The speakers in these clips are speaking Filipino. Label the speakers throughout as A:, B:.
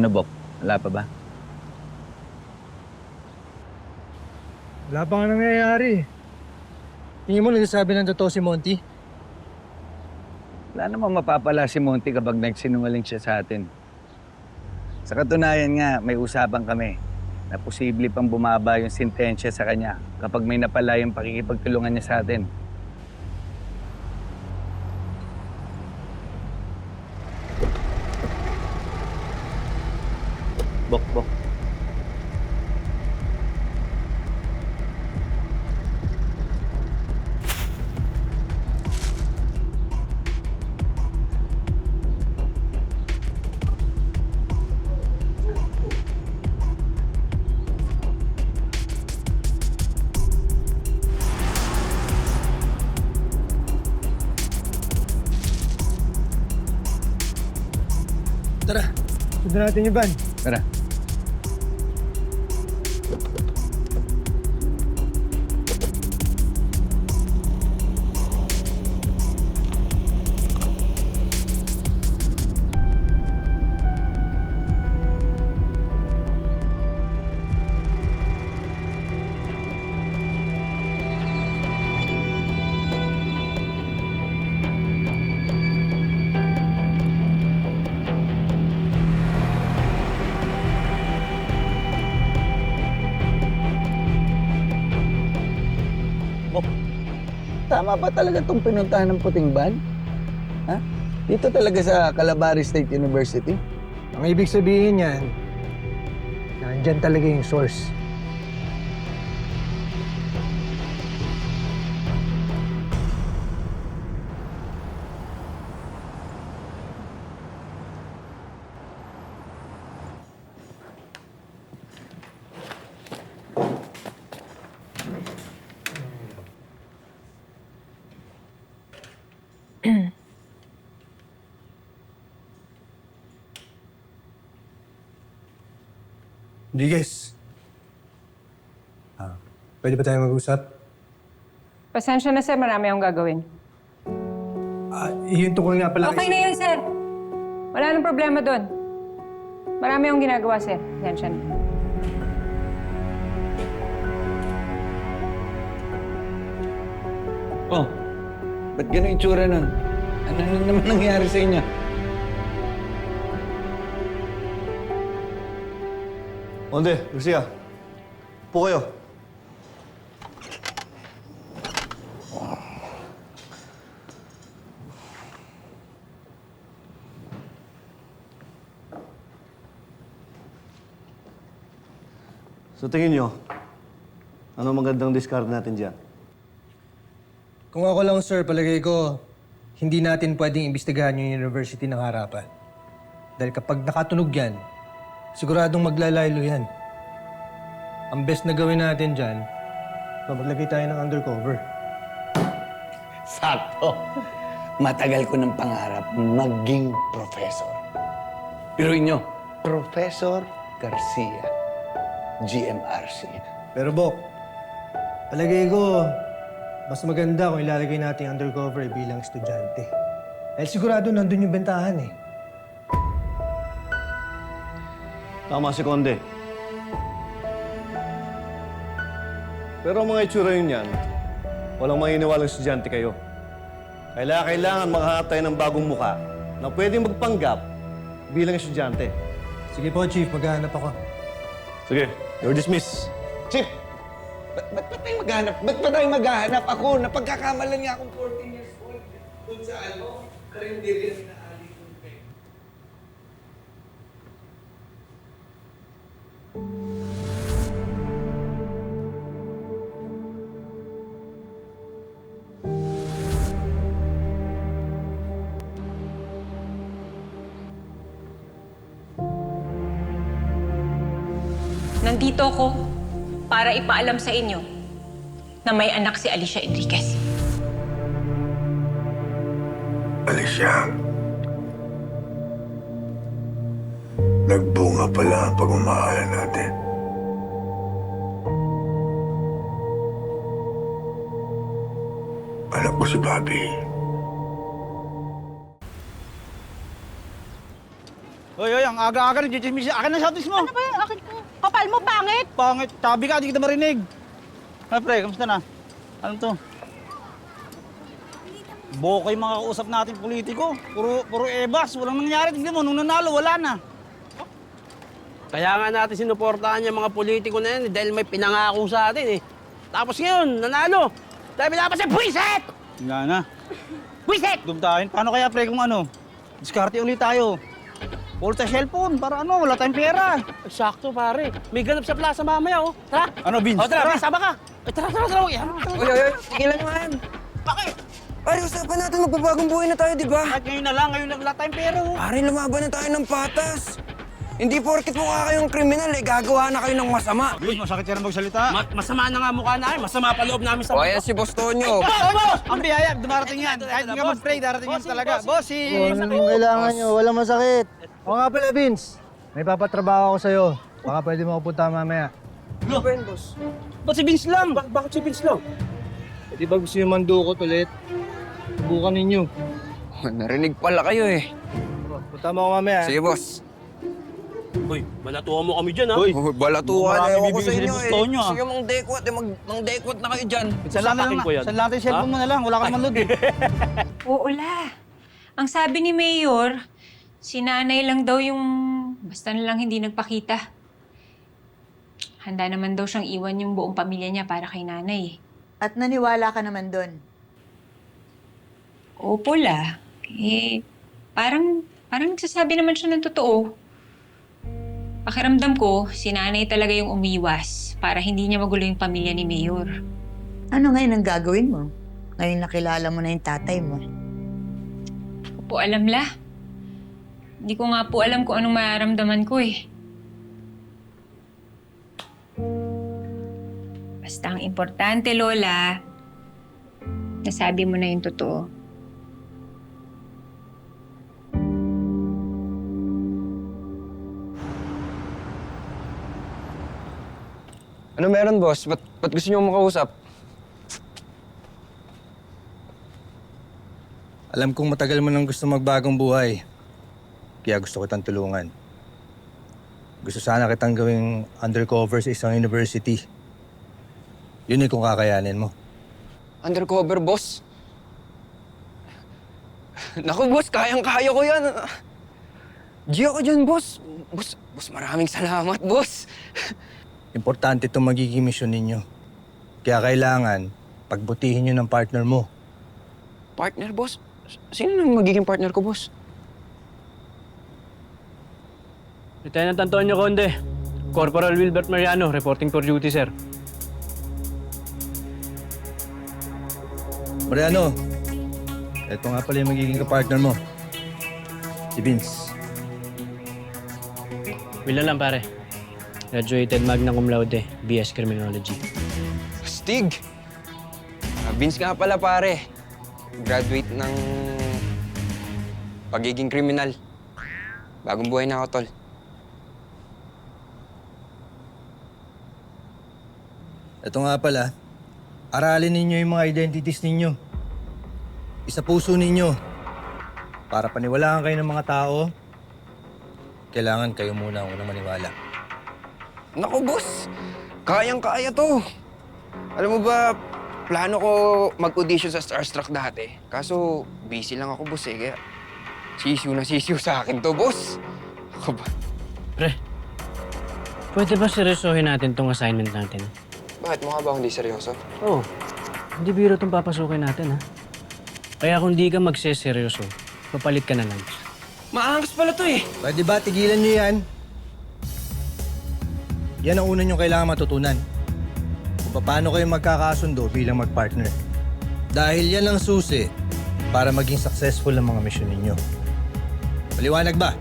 A: Ano, Bok? Wala pa ba?
B: Wala pa nga nangyayari. Tingin mo nagsasabi ng totoo si Monty?
A: Wala namang mapapala si Monty kapag nagsinungaling siya sa atin. Sa katunayan nga, may usapan kami na posible pang bumaba yung sentensya sa kanya kapag may napala yung pakikipagtulungan niya sa atin. Bok, Bok.
B: Tara, sundan natin yung van.
A: Tara. Bok, tama ba talaga itong pinuntahan ng puting ban? Ha? Dito talaga sa Calabarzon State University?
B: Ang ibig sabihin yan, nandyan talaga yung source.
C: Rodriguez. Pwede ba tayo mag-usap?
D: Pasensya na, sir. Marami akong gagawin.
C: Yun tungkol nga pala.
D: Okay na yun, sir. Wala nang problema doon. Marami akong ginagawa, sir. Pasensya na.
A: Oh, ba't gano'ng itsura nun? Ano na naman nangyari sa inyo?
C: Onde, Lucia. Po kayo. So tingin nyo, ano magandang discard natin dyan?
B: Kung ako lang, sir, palagay ko, hindi natin pwedeng imbestigahan yung university ng harapan. Dahil kapag nakatunog yan, siguradong maglalaylo yan. Ang best na gawin natin dyan, maglagay tayo ng undercover.
A: Sakto. Matagal ko ng pangarap maging professor. Pero inyo, Professor Garcia, GMRC.
B: Pero, Bok, palagay ko, mas maganda kung ilalagay natin yung undercover bilang estudyante. Dahil sigurado nandun yung bentahan eh.
C: Tama si Conde. Pero ang mga itsura yun yan, walang maniniwalang estudyante kayo. Kailangan makahanap tayo ng bagong muka na pwedeng magpanggap bilang estudyante.
B: Sige po, Chief, maghahanap ako.
C: Sige, you're dismissed.
A: Chip! Ba't pa tayo maghahanap? Ba't pa tayo maghahanap? Ako, napagkakamalan nga akong 14 years old. Doon sa karinderya na Ali Kunpe.
D: Nandito ako para ipaalam sa inyo na may anak si Alicia Enriquez.
E: Alicia, nagbunga pala ang pagmamahalan natin. Anak ko si Bobby.
F: Hoy, ang aga-aga nag-chismis. Akin na satis mo.
G: Ano ba yung akin ko? Kapal mo, pangit!
F: Pangit. Sabi ka, di kita marinig. Ha, pre, kamusta na? Ano to? Bokay mga kausap natin politiko. Puro ebas. Walang nangyari. Tignan mo, nung nanalo, wala na.
H: Kaya nga natin sinuportahan yung mga politiko na yan dahil may pinangako sa atin eh. Tapos ngayon, nanalo. Dahil pinapasin, buwiset!
F: Wala na.
H: Buwiset!
F: Dumtahin. Paano kaya, pre, kung ano? Diskarte ulit tayo. All sa cellphone. Para ano, wala tayong pera.
H: Sakto pare. May ganap sa plaza mamaya oh. Tara!
F: Ano, Vince?
H: O tara, Vince, sama ka! Ay, tara! Yan.
I: Oy, tigilan mo yan.
H: Bakit?
I: Pare, usapan natin magbabagong buhay na tayo, di ba?
F: Kahit ngayon na wala tayong pera. Oh.
I: Pare, lumaban na tayo ng patas. Hindi porkit mukha kayong kriminal eh, gagawa na kayo ng masama.
F: Vince, masakit ka na magsalita.
H: Masama na nga mukha namin. Masama pa loob namin sa
I: O, ayan si Boss Tonyo.
F: Ang biyaya, dumarating yan. Kahit hindi ka mag-pray, darating yan talaga. Bossy!
B: Ano yung kailangan nyo? Walang masakit. O nga pala, Vince. May papatrabaho ako sa'yo. Baka pwede mo ako punta mamaya.
I: Ano ba yun, boss?
F: Ba't si Vince lang?
H: Bakit si Vince lang?
B: Di ba gusto yung mandukot ulit? Subukan ninyo.
I: Narinig pala kayo eh.
B: Punta mo ako mamaya.
I: Sige, boss.
H: Uy, balatuhan mo kami dyan ha.
I: Uy, balatuhan
F: Marami
I: na ako
F: bibigyan
I: sa
F: si
I: inyo
F: Boss
I: eh.
F: Tonyo, ah.
I: Sige, mang-dekwat na kayo dyan.
F: Saan lang
H: Sasakin ko yan.
F: Saan lang yung cellphone mo na lang? Wala ka naman load eh.
D: Oo la. Ang sabi ni Mayor, si nanay lang daw yung basta na lang hindi nagpakita. Handa naman daw siyang iwan yung buong pamilya niya para kay nanay.
G: At naniwala ka naman doon.
D: Opo la. Parang nagsasabi naman siya ng totoo. Pakiramdam ko, si nanay talaga yung umiwas para hindi niya magulo yung pamilya ni Mayor.
G: Ano ngayon ang gagawin mo? Ngayon nakilala mo na yung tatay mo.
D: Hindi ko po alam la. Hindi ko nga po alam kung anong mararamdaman ko eh. Basta ang importante, Lola, nasabi mo na yung totoo.
I: Ano meron, boss? Ba't gusto niyo makausap?
B: Alam kong matagal mo nang gusto magbagong buhay. Kaya gusto kitang tulungan. Gusto sana kitang gawing undercover sa isang university. Yun kung kakayanin mo.
I: Undercover, boss? Naku, boss, kayang-kaya ko yan. G ako dyan, boss. Boss, maraming salamat, boss.
B: Importante itong magiging misyon ninyo. Kaya kailangan pagbutihin nyo ng partner mo.
I: Partner, boss? Sino nang magiging partner ko, boss?
H: Lieutenant Antonio Conde. Corporal Wilbert Mariano, reporting for duty, sir.
B: Mariano, ito nga pala yung magiging kapartner mo. Si Vince.
H: Wala lang pare. Graduated magna cum laude, BS Criminology.
I: Stig! Vince nga pala, pare. Graduate ng pagiging kriminal. Bagong buhay na ako, tol.
B: Ito nga pala, aralin ninyo yung mga identities ninyo. Isa puso ninyo. Para paniwalaan kayo ng mga tao, kailangan kayo muna ang unang maniwala.
I: Naku, boss. Kayang-kaya to. Alam mo ba, plano ko mag-audition sa Starstruck dati. Kaso, busy lang ako, boss eh. Kaya, sisiw sa akin to, boss. Ako ba?
H: Pre, pwede ba seryosohin natin tong assignment natin?
I: Bakit? Mukha ba hindi seryoso?
H: Oo. Hindi biro itong papasukin natin, ha? Kaya kung di ka magseseryoso, papalit ka na lang.
I: Maangas pala to eh.
B: Pwede ba tigilan nyo yan? Yan ang una nyo kailangan matutunan. Kung paano kayo magkakasundo bilang magpartner. Dahil yan ang susi para maging successful ang mga misyon ninyo. Maliwanag ba?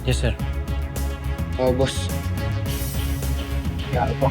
H: Yes, sir.
I: Oo, boss.
B: Kaya po.